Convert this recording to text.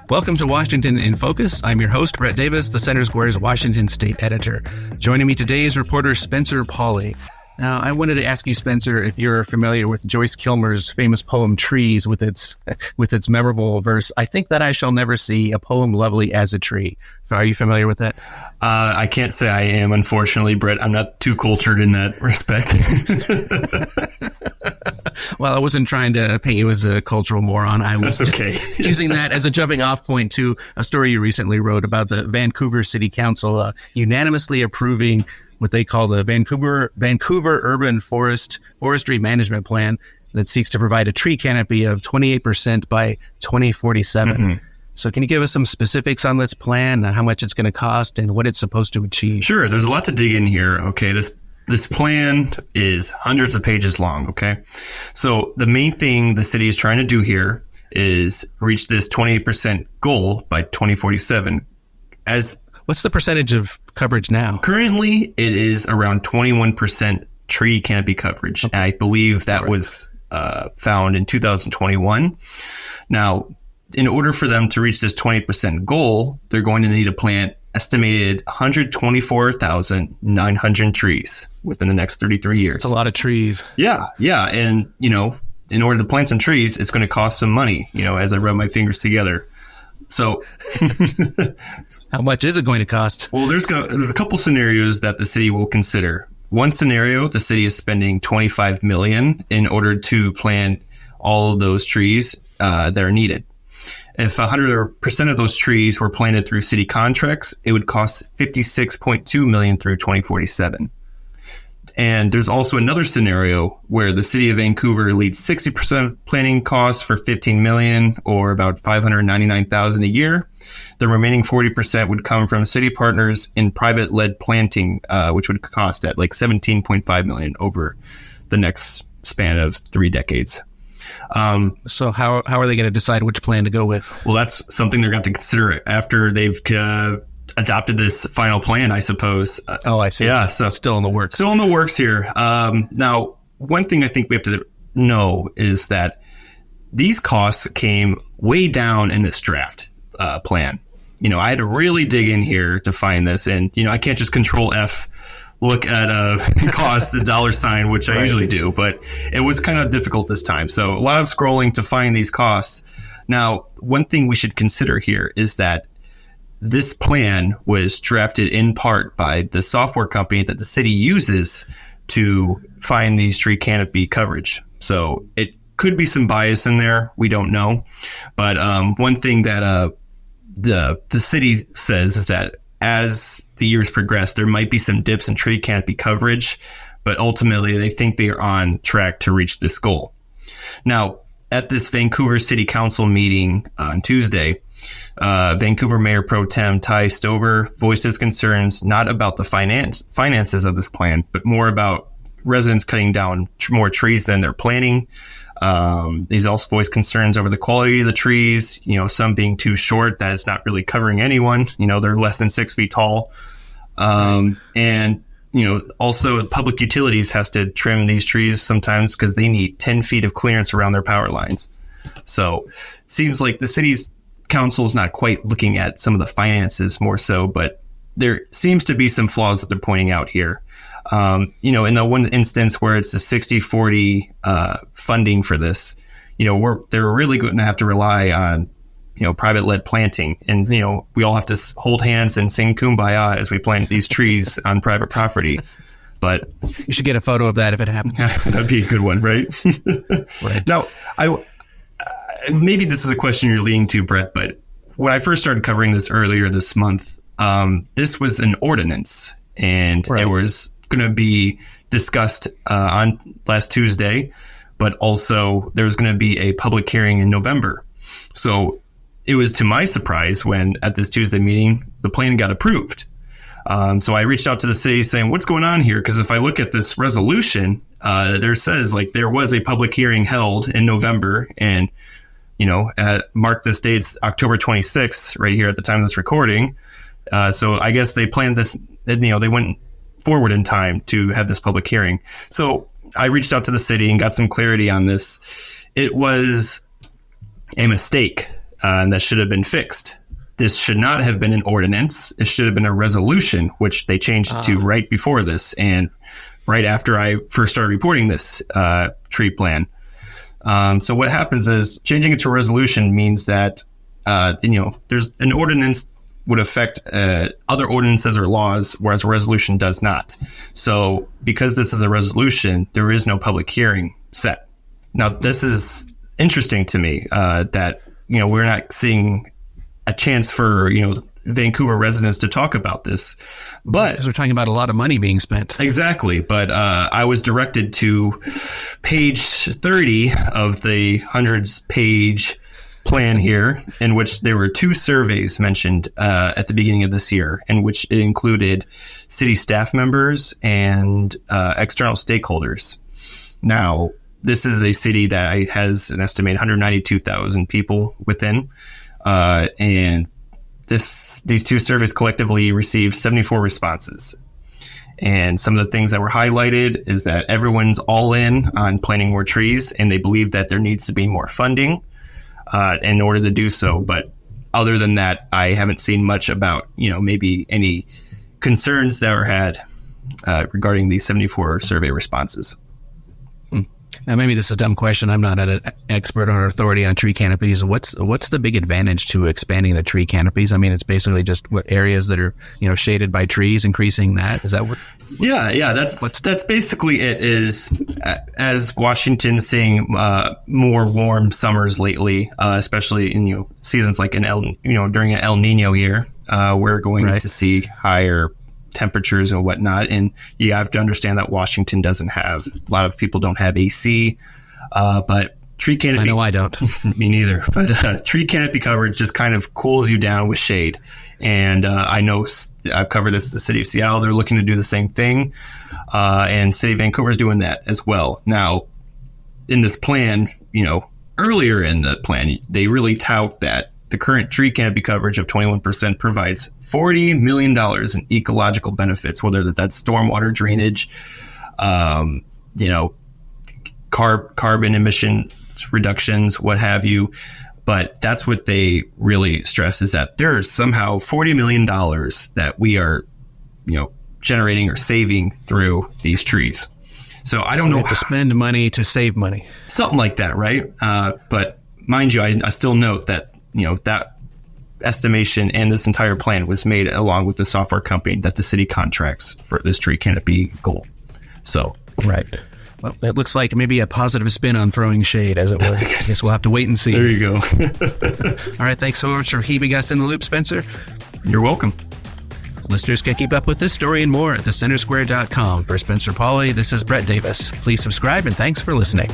Welcome to Washington in Focus. I'm your host, Brett Davis, the Center Square's Washington State Editor. Joining me today is reporter Spencer Pauly. Now, I wanted to ask you, Spencer, if you're familiar with Joyce Kilmer's famous poem Trees with its memorable verse, I think that I shall never see a poem lovely as a tree. Are you familiar with that? I can't say I am, unfortunately, Brett. I'm not too cultured in that respect. Well, I wasn't trying to paint you as a cultural moron. I was just using that as a jumping off point to a story you recently wrote about the Vancouver City Council unanimously approving what they call the Vancouver Urban Forestry Management Plan that seeks to provide a tree canopy of 28% by 2047. Mm-hmm. So can you give us some specifics on this plan, how much it's going to cost, and what it's supposed to achieve? Sure. There's a lot to dig in here. Okay. This plan is hundreds of pages long. Okay. So the main thing the city is trying to do here is reach this 28% goal by 2047. What's the percentage of coverage now? Currently, it is around 21% tree canopy coverage. Okay. And I believe that was found in 2021. Now, in order for them to reach this 20% goal, they're going to need to plant estimated 124,900 trees within the next 33 years. That's a lot of trees. Yeah. And, in order to plant some trees, it's going to cost some money, as I rub my fingers together. So how much is it going to cost? Well, there's a couple scenarios that the city will consider. One scenario, the city is spending $25 million in order to plant all of those trees that are needed. If 100% of those trees were planted through city contracts, it would cost $56.2 million through 2047. And there's also another scenario where the city of Vancouver leads 60% of planning costs for $15 million, or about $599,000 a year. The remaining 40% would come from city partners in private-led planting, which would cost at like $17.5 million over the next span of 3 decades. So how are they going to decide which plan to go with? Well, that's something they're going to have to consider after they've adopted this final plan, I suppose. Oh, I see. Yeah, so still in the works. Still in the works here. Now, one thing I think we have to know is that these costs came way down in this draft plan. I had to really dig in here to find this, and I can't just Control F. Look at cost, the dollar sign, which I usually do, but it was kind of difficult this time. So a lot of scrolling to find these costs. Now, one thing we should consider here is that this plan was drafted in part by the software company that the city uses to find these tree canopy coverage. So it could be some bias in there. We don't know. But one thing that the city says is that as the years progress, there might be some dips in tree canopy coverage, but ultimately they think they are on track to reach this goal. Now, at this Vancouver City Council meeting on Tuesday, Vancouver Mayor Pro Tem Ty Stober voiced his concerns not about the finances of this plan, but more about residents cutting down more trees than they're planting. He's also voiced concerns over the quality of the trees, some being too short, that it's not really covering anyone. They're less than 6 feet tall. And, also public utilities has to trim these trees sometimes because they need 10 feet of clearance around their power lines. So it seems like the city's council is not quite looking at some of the finances more so, but there seems to be some flaws that they're pointing out here. In the one instance where it's a 60-40 funding for this, they're really going to have to rely on, private-led planting. And, we all have to hold hands and sing Kumbaya as we plant these trees on private property. But you should get a photo of that if it happens. That'd be a good one, right? Right. Now, maybe this is a question you're leading to, Brett, but when I first started covering this earlier this month, this was an ordinance, and It was going to be discussed on last Tuesday, but also there was going to be a public hearing in November. So it was to my surprise when at this Tuesday meeting, the plan got approved. So I reached out to the city saying, what's going on here? Because if I look at this resolution, there says there was a public hearing held in November, and mark this date, it's October 26th right here at the time of this recording. So I guess they planned this, they went forward in time to have this public hearing. So I reached out to the city and got some clarity on this. It was a mistake and that should have been fixed. This should not have been an ordinance. It should have been a resolution, which they changed to right before this and right after I first started reporting this tree plan. So what happens is changing it to a resolution means that, there's an ordinance would affect other ordinances or laws, whereas a resolution does not. So because this is a resolution, there is no public hearing set. Now, this is interesting to me that, we're not seeing a chance for, Vancouver residents to talk about this, but because we're talking about a lot of money being spent. Exactly. But I was directed to page 30 of the hundreds page plan here, in which there were 2 surveys mentioned at the beginning of this year, in which it included city staff members and external stakeholders. Now, this is a city that has an estimated 192,000 people within, and these 2 surveys collectively received 74 responses. And some of the things that were highlighted is that everyone's all in on planting more trees, and they believe that there needs to be more funding in order to do so. But other than that, I haven't seen much about, maybe any concerns that were had regarding these 74 survey responses. Now, maybe this is a dumb question. I'm not an expert or authority on tree canopies. What's the big advantage to expanding the tree canopies? I mean, it's basically just what areas that are, shaded by trees, increasing that. Is that what? Yeah. That's basically it. Is as Washington's seeing more warm summers lately, especially in seasons like during an El Nino year, we're going to see higher temperatures and whatnot, and you have to understand that Washington doesn't have, a lot of people don't have AC, but tree canopy, I know I don't. Me neither, but tree canopy coverage just kind of cools you down with shade. And I know I've covered this in the city of Seattle. They're looking to do the same thing, and city of Vancouver is doing that as well. Now, in this plan, earlier in the plan, they really tout that the current tree canopy coverage of 21% provides $40 million in ecological benefits, whether that's stormwater drainage, carbon emission reductions, what have you. But that's what they really stress, is that there is somehow $40 million that we are, generating or saving through these trees. So I don't know. We have to spend money to save money. Something like that, right? But mind you, I still note that, that estimation and this entire plan was made along with the software company that the city contracts for this tree canopy goal. So, right. Well, that looks like maybe a positive spin on throwing shade, as it were. I guess we'll have to wait and see. There you go. All right. Thanks so much for keeping us in the loop, Spencer. You're welcome. Listeners can keep up with this story and more at thecentersquare.com. For Spencer Pauly, this is Brett Davis. Please subscribe and thanks for listening.